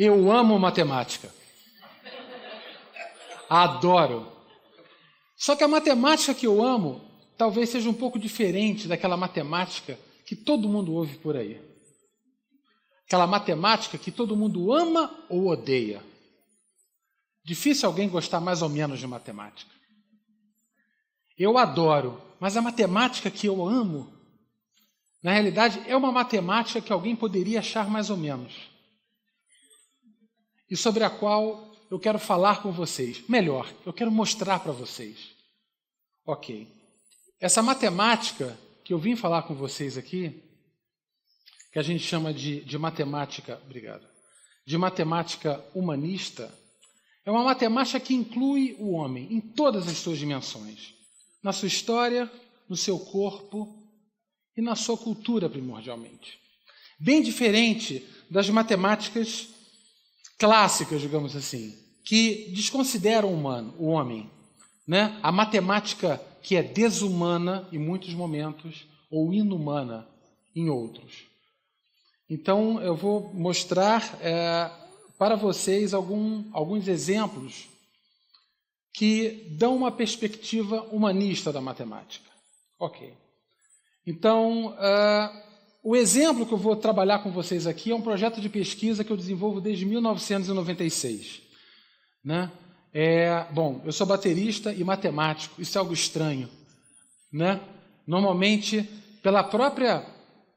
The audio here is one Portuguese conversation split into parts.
Eu amo matemática. Adoro. Só que a matemática que eu amo talvez seja um pouco diferente daquela matemática que todo mundo ouve por aí. Aquela matemática que todo mundo ama ou odeia. Difícil alguém gostar mais ou menos de matemática. Eu adoro, mas a matemática que eu amo, na realidade, é uma matemática que alguém poderia achar mais ou menos. E sobre a qual eu quero falar com vocês. Melhor, eu quero mostrar para vocês. Ok. Essa matemática que eu vim falar com vocês aqui, que a gente chama de matemática, obrigado, de matemática humanista, é uma matemática que inclui o homem em todas as suas dimensões. Na sua história, no seu corpo e na sua cultura, primordialmente. Bem diferente das matemáticas clássicas, digamos assim, que desconsideram o homem, né? A matemática que é desumana em muitos momentos ou inumana em outros. Então, eu vou mostrar para vocês alguns exemplos que dão uma perspectiva humanista da matemática. Ok. Então, o exemplo que eu vou trabalhar com vocês aqui é um projeto de pesquisa que eu desenvolvo desde 1996. Né? Bom, eu sou baterista e matemático, isso é algo estranho. Né? Normalmente, pela própria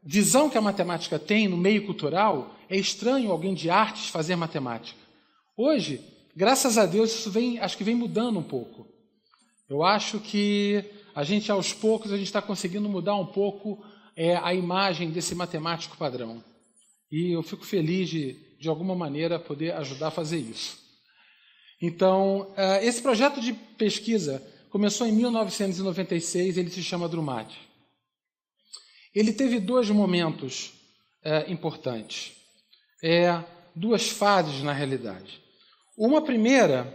visão que a matemática tem no meio cultural, é estranho alguém de artes fazer matemática. Hoje, graças a Deus, isso acho que vem mudando um pouco. Eu acho que aos poucos, a gente está conseguindo mudar um pouco a imagem desse matemático padrão. E eu fico feliz de alguma maneira, poder ajudar a fazer isso. Então, esse projeto de pesquisa começou em 1996, ele se chama Drumat. Ele teve dois momentos importantes, duas fases na realidade. Uma primeira,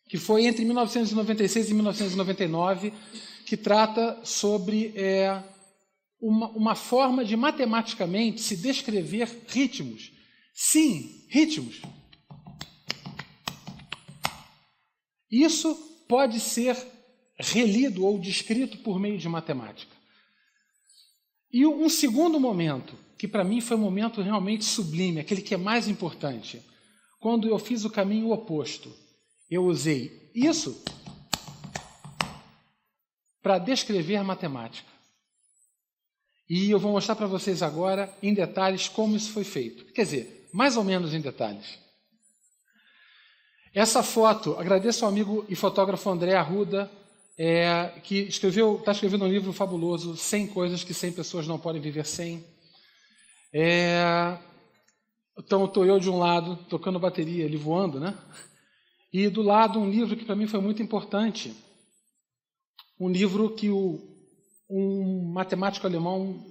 que foi entre 1996 e 1999, que trata sobre uma forma de matematicamente se descrever ritmos. Sim, ritmos. Isso pode ser relido ou descrito por meio de matemática. E um segundo momento, que para mim foi um momento realmente sublime, aquele que é mais importante, quando eu fiz o caminho oposto. Eu usei isso para descrever matemática. E eu vou mostrar para vocês agora, em detalhes, como isso foi feito. Quer dizer, mais ou menos em detalhes. Essa foto, agradeço ao amigo e fotógrafo André Arruda, que está escrevendo um livro fabuloso, 100 coisas que 100 pessoas não podem viver sem. Então, estou eu de um lado, tocando bateria, ele voando, né? E do lado, um livro que para mim foi muito importante. Um livro que um matemático alemão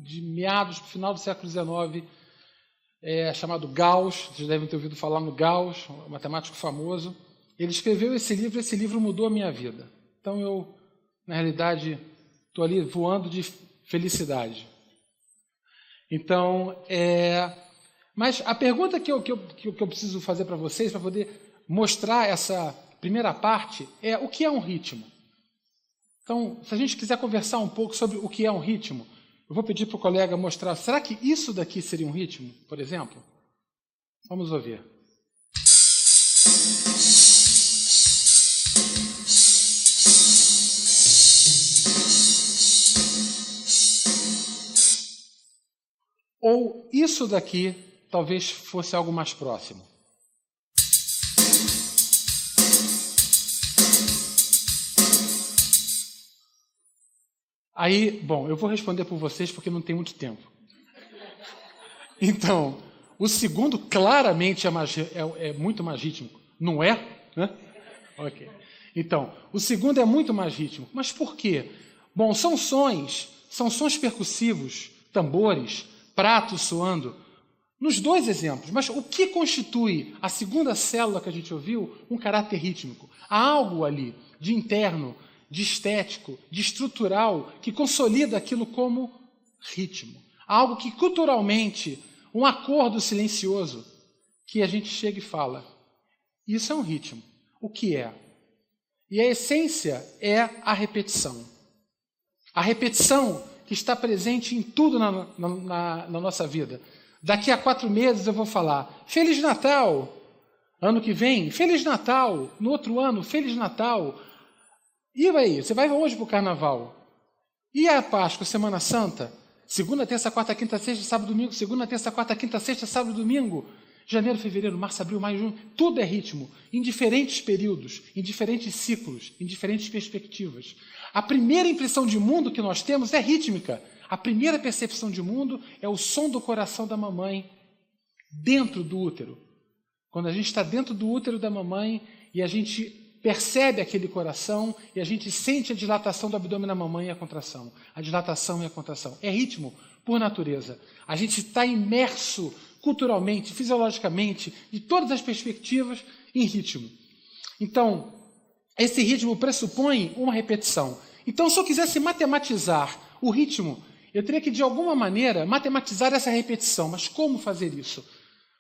de meados, final do século XIX, chamado Gauss, vocês devem ter ouvido falar no Gauss, um matemático famoso. Ele escreveu esse livro mudou a minha vida. Então eu, na realidade, estou ali voando de felicidade. Então, mas a pergunta que eu preciso fazer para vocês, para poder mostrar essa primeira parte, é o que é um ritmo? Então, se a gente quiser conversar um pouco sobre o que é um ritmo, eu vou pedir para o colega mostrar. Será que isso daqui seria um ritmo, por exemplo? Vamos ouvir. Ou isso daqui talvez fosse algo mais próximo. Aí, bom, eu vou responder por vocês porque não tem muito tempo. Então, o segundo claramente é muito mais rítmico, não é? Né? Ok. Então, o segundo é muito mais rítmico. Mas por quê? Bom, são sons percussivos, tambores, pratos soando, nos dois exemplos. Mas o que constitui a segunda célula que a gente ouviu um caráter rítmico? Há algo ali de interno, de estético, de estrutural, que consolida aquilo como ritmo. Algo que culturalmente, um acordo silencioso, que a gente chega e fala, isso é um ritmo. O que é? E a essência é a repetição. A repetição que está presente em tudo na nossa vida. Daqui a 4 meses eu vou falar, Feliz Natal! Ano que vem, Feliz Natal! No outro ano, Feliz Natal! E aí, você vai hoje para o Carnaval. E a Páscoa, Semana Santa? Segunda, terça, quarta, quinta, sexta, sábado, domingo. Segunda, terça, quarta, quinta, sexta, sábado, domingo. Janeiro, fevereiro, março, abril, maio, junho. Tudo é ritmo, em diferentes períodos, em diferentes ciclos, em diferentes perspectivas. A primeira impressão de mundo que nós temos é rítmica. A primeira percepção de mundo é o som do coração da mamãe dentro do útero. Quando a gente está dentro do útero da mamãe e a gente percebe aquele coração e a gente sente a dilatação do abdômen da mamãe e a contração. A dilatação e a contração. É ritmo por natureza. A gente está imerso culturalmente, fisiologicamente, de todas as perspectivas, em ritmo. Então, esse ritmo pressupõe uma repetição. Então, se eu quisesse matematizar o ritmo, eu teria que, de alguma maneira, matematizar essa repetição. Mas como fazer isso?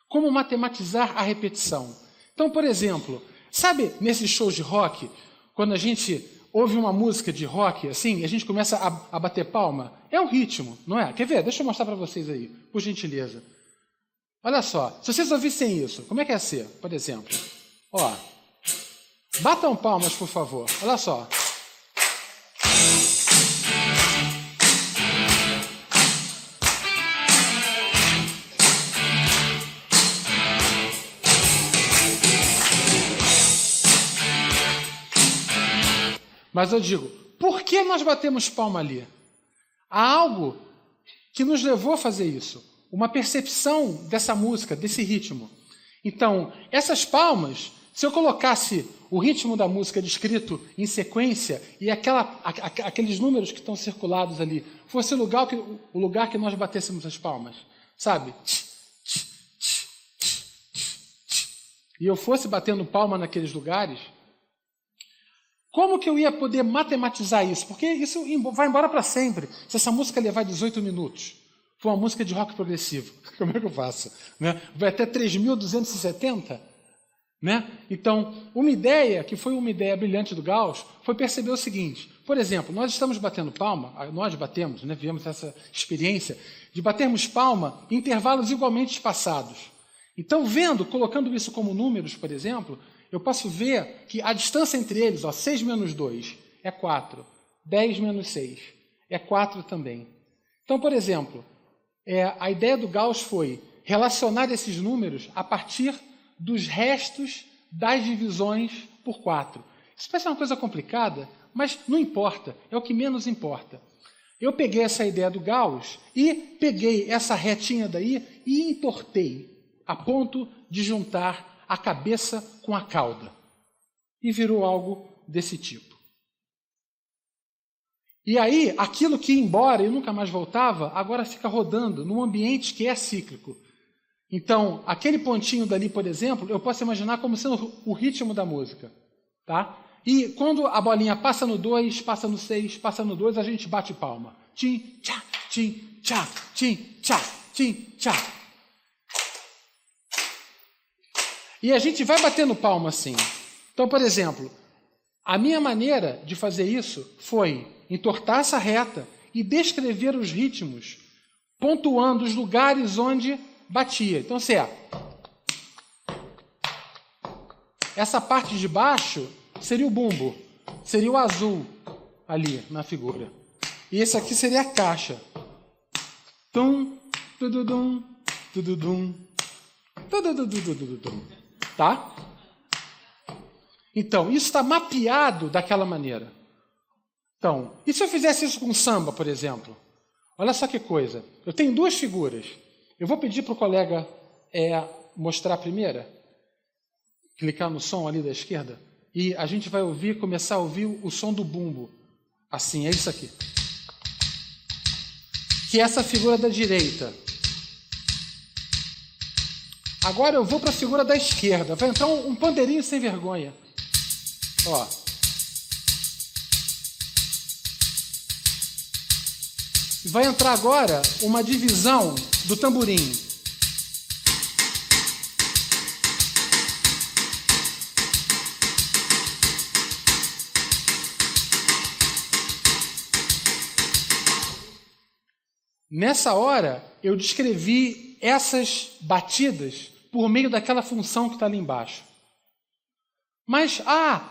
Como matematizar a repetição? Então, por exemplo, sabe nesses shows de rock, quando a gente ouve uma música de rock, assim, e a gente começa a bater palma? É um ritmo, não é? Quer ver? Deixa eu mostrar para vocês aí, por gentileza. Olha só, se vocês ouvissem isso, como é que ia ser? Por exemplo, ó, batam palmas, por favor. Olha só. Mas eu digo, por que nós batemos palma ali? Há algo que nos levou a fazer isso. Uma percepção dessa música, desse ritmo. Então, essas palmas, se eu colocasse o ritmo da música descrito em sequência e aqueles números que estão circulados ali, fosse o lugar que nós batêssemos as palmas, sabe? E eu fosse batendo palma naqueles lugares, como que eu ia poder matematizar isso? Porque isso vai embora para sempre. Se essa música levar 18 minutos, for uma música de rock progressivo, como é que eu faço? Né? Vai até 3.270? Né? Então, uma ideia, que foi uma ideia brilhante do Gauss, foi perceber o seguinte. Por exemplo, nós estamos batendo palma, nós batemos, né, vivemos essa experiência de batermos palma em intervalos igualmente espaçados. Então, colocando isso como números, por exemplo, eu posso ver que a distância entre eles, 6 menos 2 é 4, 10 menos 6 é 4 também. Então, por exemplo, a ideia do Gauss foi relacionar esses números a partir dos restos das divisões por 4. Isso parece uma coisa complicada, mas não importa, é o que menos importa. Eu peguei essa ideia do Gauss e peguei essa retinha daí e entortei a ponto de juntar a cabeça com a cauda. E virou algo desse tipo. E aí, aquilo que ia embora e nunca mais voltava, agora fica rodando num ambiente que é cíclico. Então, aquele pontinho dali, por exemplo, eu posso imaginar como sendo o ritmo da música. Tá? E quando a bolinha passa no 2, passa no 6, passa no 2, a gente bate palma. Tim, tchá, tim, tchá, tim, tchá, tim, tchá. E a gente vai batendo palma assim. Então, por exemplo, a minha maneira de fazer isso foi entortar essa reta e descrever os ritmos, pontuando os lugares onde batia. Então, essa parte de baixo seria o bumbo, seria o azul ali na figura. E esse aqui seria a caixa. Tum, tududum, tududum, tududum. Tá? Então, isso está mapeado daquela maneira. Então, e se eu fizesse isso com samba, por exemplo? Olha só que coisa. Eu tenho 2 figuras. Eu vou pedir para o colega mostrar a primeira. Clicar no som ali da esquerda. E a gente vai começar a ouvir o som do bumbo. Assim, é isso aqui. Que é essa figura da direita. Agora eu vou para a figura da esquerda. Vai entrar um pandeirinho sem vergonha. Ó. Vai entrar agora uma divisão do tamborim. Nessa hora, eu descrevi essas batidas por meio daquela função que está ali embaixo. Mas,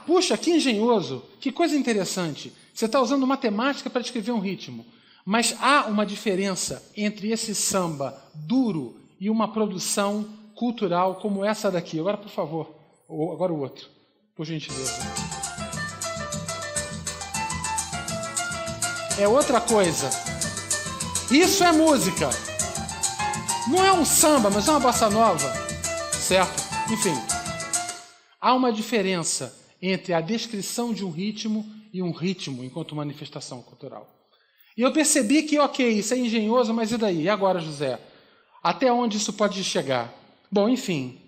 puxa, que engenhoso, que coisa interessante. Você está usando matemática para descrever um ritmo. Mas há uma diferença entre esse samba duro e uma produção cultural como essa daqui. Agora, por favor, agora o outro, por gentileza. É outra coisa. Isso é música. Não é um samba, mas é uma bossa nova. Certo? Enfim. Há uma diferença entre a descrição de um ritmo e um ritmo enquanto manifestação cultural. E eu percebi que, ok, isso é engenhoso, mas e daí? E agora, José? Até onde isso pode chegar? Bom, enfim.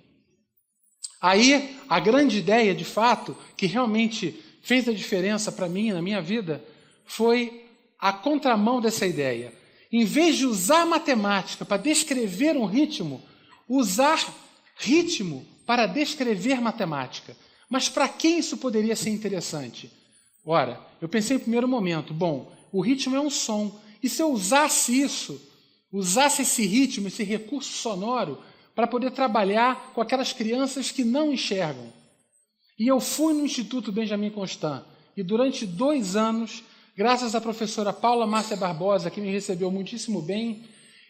Aí, a grande ideia, de fato, que realmente fez a diferença para mim, na minha vida, foi a contramão dessa ideia. Em vez de usar matemática para descrever um ritmo, usar ritmo para descrever matemática. Mas para quem isso poderia ser interessante? Ora, eu pensei em primeiro momento, bom, o ritmo é um som, e se eu usasse esse ritmo, esse recurso sonoro, para poder trabalhar com aquelas crianças que não enxergam? E eu fui no Instituto Benjamin Constant, e durante 2 anos, graças à professora Paula Márcia Barbosa, que me recebeu muitíssimo bem,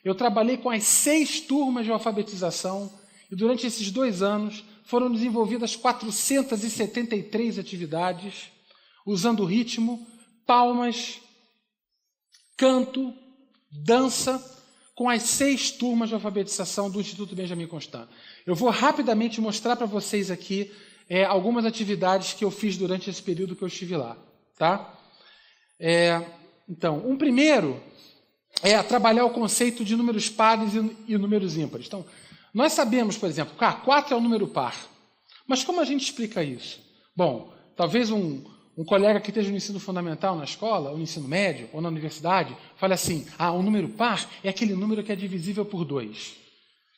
eu trabalhei com as 6 turmas de alfabetização, e durante esses 2 anos foram desenvolvidas 473 atividades, usando ritmo, palmas, canto, dança, com as 6 turmas de alfabetização do Instituto Benjamin Constant. Eu vou rapidamente mostrar para vocês aqui algumas atividades que eu fiz durante esse período que eu estive lá. Tá? Então, um primeiro é trabalhar o conceito de números pares e números ímpares. Então, nós sabemos, por exemplo, que 4 é um número par. Mas como a gente explica isso? Bom, talvez um colega que esteja no ensino fundamental na escola, ou no ensino médio, ou na universidade, fale assim, um número par é aquele número que é divisível por 2.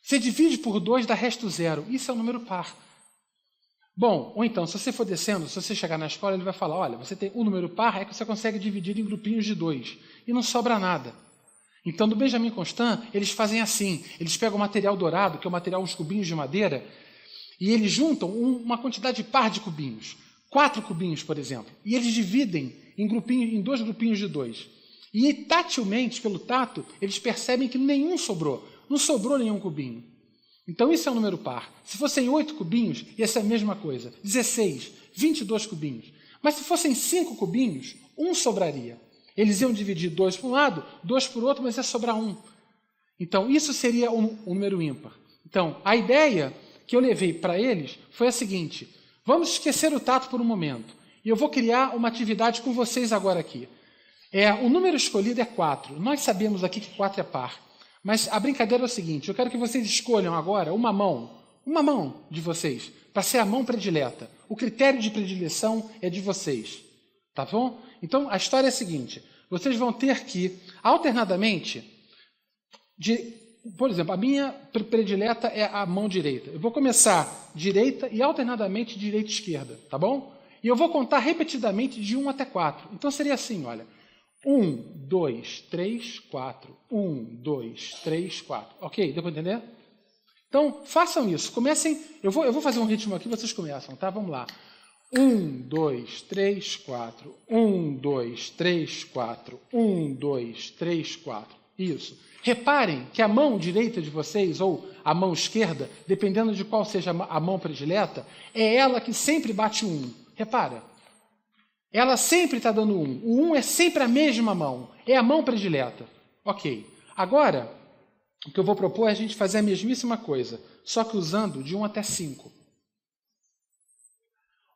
Você divide por 2, dá resto 0. Isso é um número par. Bom, ou então, se você for descendo, se você chegar na escola, ele vai falar, olha, você tem um número par, é que você consegue dividir em grupinhos de 2. E não sobra nada. Então, no Benjamin Constant, eles fazem assim, eles pegam o material dourado, que é o material, uns cubinhos de madeira, e eles juntam uma quantidade par de cubinhos, 4 cubinhos, por exemplo, e eles dividem em 2 grupinhos de 2. E tatilmente, pelo tato, eles percebem que nenhum sobrou, não sobrou nenhum cubinho. Então, isso é um número par. Se fossem 8 cubinhos, ia ser a mesma coisa, 16, 22 cubinhos. Mas se fossem 5 cubinhos, 1 sobraria. Eles iam dividir 2 para um lado, 2 para o outro, mas ia sobrar 1. Então, isso seria um número ímpar. Então, a ideia que eu levei para eles foi a seguinte, vamos esquecer o tato por um momento, e eu vou criar uma atividade com vocês agora aqui. O número escolhido é 4. Nós sabemos aqui que 4 é par, mas a brincadeira é o seguinte, eu quero que vocês escolham agora uma mão de vocês, para ser a mão predileta. O critério de predileção é de vocês. Tá bom? Então, a história é a seguinte. Vocês vão ter que, alternadamente, por exemplo, a minha predileta é a mão direita. Eu vou começar direita e, alternadamente, direita e esquerda. Tá bom? E eu vou contar repetidamente de 1 até 4. Então, seria assim, olha. 1, 2, 3, 4. 1, 2, 3, 4. Ok? Deu para entender? Então, façam isso. Comecem. Eu vou fazer um ritmo aqui, vocês começam, tá? Vamos lá. 1, 2, 3, 4. 1, 2, 3, 4. 1, 2, 3, 4. Isso. Reparem que a mão direita de vocês, ou a mão esquerda, dependendo de qual seja a mão predileta, é ela que sempre bate 1. Repara. Ela sempre está dando 1. O 1 é sempre a mesma mão. É a mão predileta. Ok. Agora, o que eu vou propor é a gente fazer a mesmíssima coisa, só que usando de 1 até 5.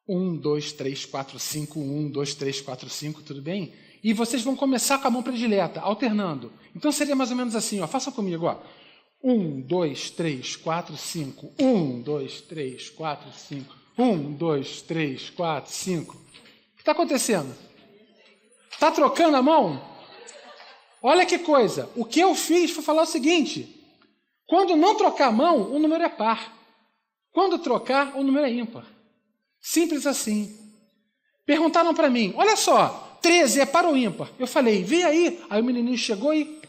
1, 2, 3, 4, 5, 1, 2, 3, 4, 5, tudo bem? E vocês vão começar com a mão predileta, alternando. Então seria mais ou menos assim, ó. Façam comigo, ó. 1, 2, 3, 4, 5. 1, 2, 3, 4, 5. 1, 2, 3, 4, 5. O que está acontecendo? Está trocando a mão? Olha que coisa. O que eu fiz foi falar o seguinte. Quando não trocar a mão, o número é par. Quando trocar, o número é ímpar. Simples assim. Perguntaram para mim, olha só, 13 é par ou ímpar? Eu falei, vê aí. Aí o menininho chegou e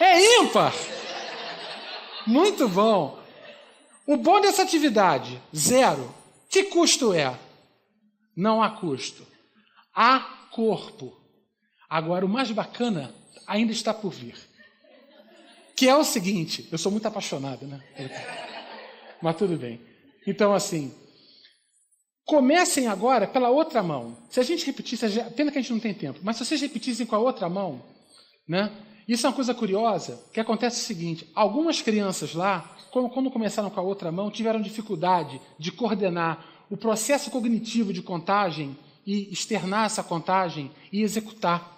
É ímpar! Muito bom. O bom dessa atividade, 0. Que custo é? Não há custo. Há corpo. Agora, o mais bacana ainda está por vir. Que é o seguinte, eu sou muito apaixonado, né? Mas tudo bem. Então, assim, comecem agora pela outra mão. Se a gente repetisse, pena que a gente não tem tempo, mas se vocês repetissem com a outra mão, né? Isso é uma coisa curiosa, que acontece o seguinte, algumas crianças lá, quando começaram com a outra mão, tiveram dificuldade de coordenar o processo cognitivo de contagem e externar essa contagem e executar.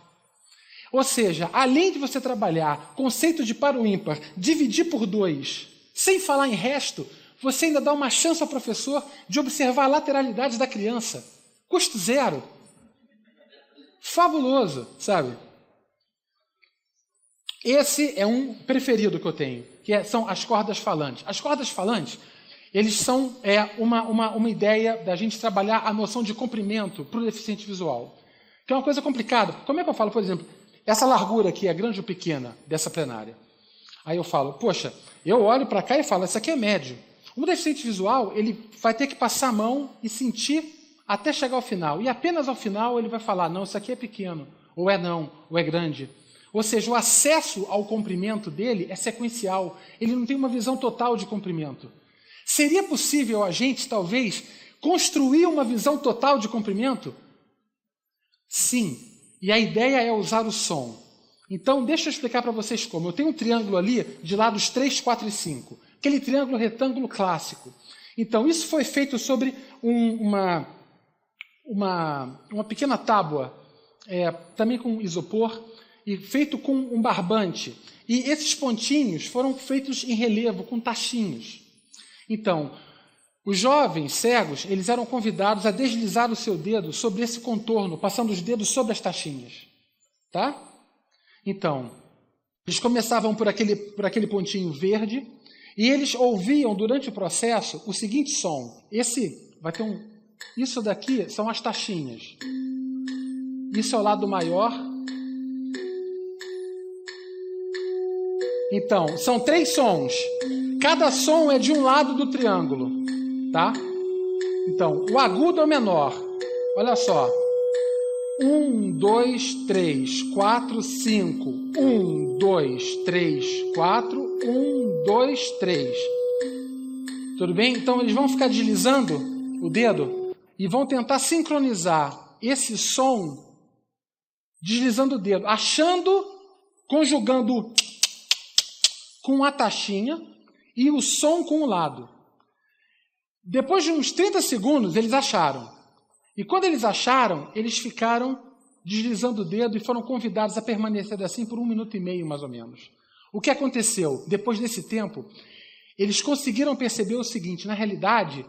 Ou seja, além de você trabalhar conceito de par ou ímpar, dividir por 2, sem falar em resto, você ainda dá uma chance ao professor de observar a lateralidade da criança. Custo 0. Fabuloso, sabe? Esse é um preferido que eu tenho, são as cordas falantes. As cordas falantes, eles são uma ideia da gente trabalhar a noção de comprimento para o deficiente visual, que é uma coisa complicada. Como é que eu falo, por exemplo, essa largura aqui é grande ou pequena dessa plenária? Aí eu falo, poxa, eu olho para cá e falo, essa aqui é médio. Um deficiente visual, ele vai ter que passar a mão e sentir até chegar ao final. E apenas ao final ele vai falar, não, isso aqui é pequeno, ou é não, ou é grande. Ou seja, o acesso ao comprimento dele é sequencial. Ele não tem uma visão total de comprimento. Seria possível a gente, talvez, construir uma visão total de comprimento? Sim. E a ideia é usar o som. Então, deixa eu explicar para vocês como. Eu tenho um triângulo ali de lados 3, 4 e 5. Aquele triângulo retângulo clássico. Então, isso foi feito sobre uma pequena tábua, também com isopor, e feito com um barbante. E esses pontinhos foram feitos em relevo, com tachinhos. Então, os jovens cegos, eles eram convidados a deslizar o seu dedo sobre esse contorno, passando os dedos sobre as tachinhas. Tá? Então, eles começavam por aquele pontinho verde, e eles ouviam, durante o processo, o seguinte som. Isso daqui são as tachinhas. Isso é o lado maior. Então, são 3 sons. Cada som é de um lado do triângulo, tá? Então, o agudo é o menor. Olha só. 1, 2, 3, 4, 5. 1, 2, 3, 4. 1, 2, 3. Tudo bem? Então, eles vão ficar deslizando o dedo e vão tentar sincronizar esse som deslizando o dedo, conjugando com a tachinha e o som com o lado. Depois de uns 30 segundos, eles acharam. E quando eles acharam, eles ficaram deslizando o dedo e foram convidados a permanecer assim por 1 minuto e meio, mais ou menos. O que aconteceu? Depois desse tempo, eles conseguiram perceber o seguinte, na realidade,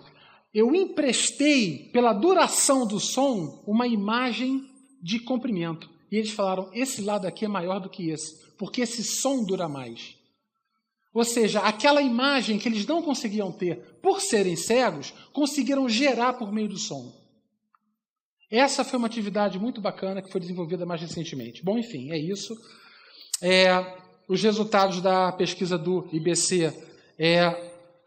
eu emprestei, pela duração do som, uma imagem de comprimento. E eles falaram, esse lado aqui é maior do que esse, porque esse som dura mais. Ou seja, aquela imagem que eles não conseguiam ter por serem cegos, conseguiram gerar por meio do som. Essa foi uma atividade muito bacana que foi desenvolvida mais recentemente. Bom, enfim, é isso. Os resultados da pesquisa do IBC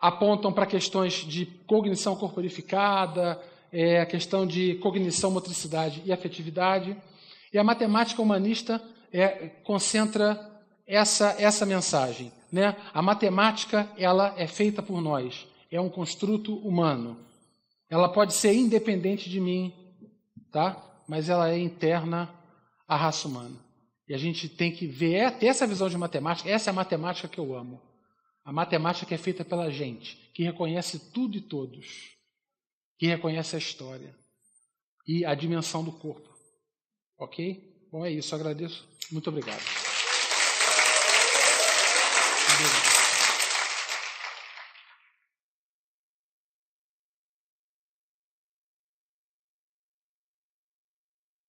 apontam para questões de cognição corporificada, a questão de cognição, motricidade e afetividade. E a matemática humanista concentra essa mensagem. Né? A matemática ela é feita por nós, é um construto humano. Ela pode ser independente de mim, tá? Mas ela é interna à raça humana. E a gente tem que ter essa visão de matemática. Essa é a matemática que eu amo. A matemática que é feita pela gente, que reconhece tudo e todos, que reconhece a história e a dimensão do corpo. Ok? Bom, é isso. Agradeço. Muito obrigado.